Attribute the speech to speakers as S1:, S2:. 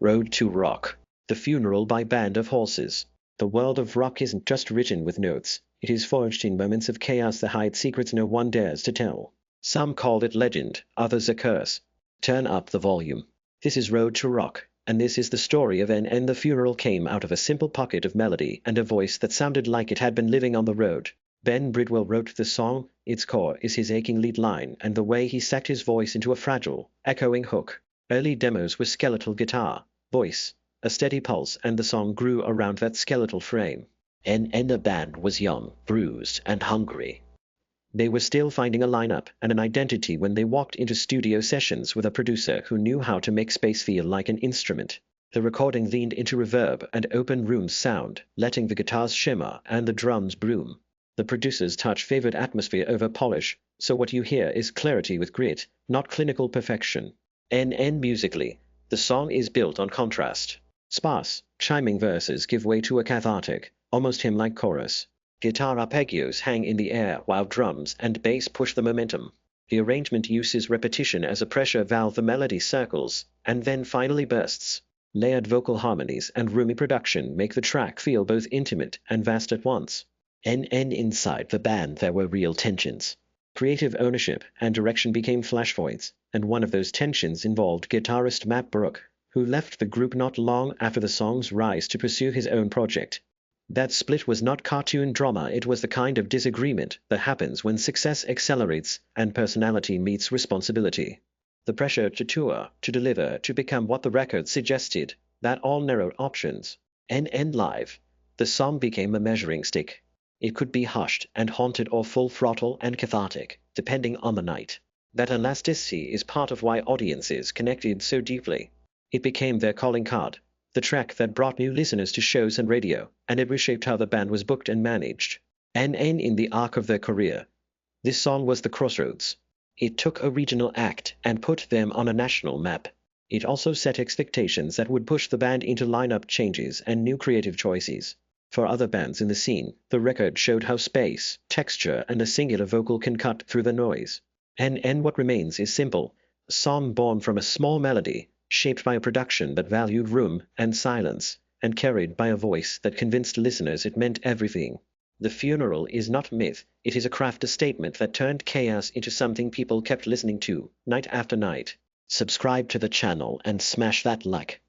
S1: Road to Rock. The Funeral by Band of Horses. The world of rock isn't just written with notes, it is forged in moments of chaos that hide secrets no one dares to tell. Some call it legend, others a curse. Turn up the volume. This is Road to Rock, and this is the story of N. The funeral came out of a simple pocket of melody and a voice that sounded like it had been living on the road. Ben Bridwell wrote the song. Its core is his aching lead line and the way he sacked his voice into a fragile, echoing hook. Early demos were skeletal guitar, voice, a steady pulse, and the song grew around that skeletal frame. And the band was young, bruised, and hungry. They were still finding a lineup and an identity when they walked into studio sessions with a producer who knew how to make space feel like an instrument. The recording leaned into reverb and open room sound, letting the guitars shimmer and the drums boom. The producer's touch favored atmosphere over polish, so what you hear is clarity with grit, not clinical perfection. N. Musically, the song is built on contrast. Sparse, chiming verses give way to a cathartic, almost hymn-like chorus. Guitar arpeggios hang in the air while drums and bass push the momentum. The arrangement uses repetition as a pressure valve. The melody circles, and then finally bursts. Layered vocal harmonies and roomy production make the track feel both intimate and vast at once. Inside the band there were real tensions. Creative ownership and direction became flashpoints, and one of those tensions involved guitarist Matt Brooke, who left the group not long after the song's rise to pursue his own project. That split was not cartoon drama, it was the kind of disagreement that happens when success accelerates and personality meets responsibility. The pressure to tour, to deliver, to become what the record suggested, that all narrowed options. N live. The song became a measuring stick. It could be hushed and haunted or full throttle and cathartic, depending on the night. That elasticity is part of why audiences connected so deeply. It became their calling card, the track that brought new listeners to shows and radio, and it reshaped how the band was booked and managed. And in the arc of their career, this song was the crossroads. It took a regional act and put them on a national map. It also set expectations that would push the band into lineup changes and new creative choices. For other bands in the scene, the record showed how space, texture, and a singular vocal can cut through the noise. And what remains is simple, a song born from a small melody, shaped by a production that valued room and silence, and carried by a voice that convinced listeners it meant everything. The funeral is not myth, it is a craft, a statement that turned chaos into something people kept listening to, night after night. Subscribe to the channel and smash that like.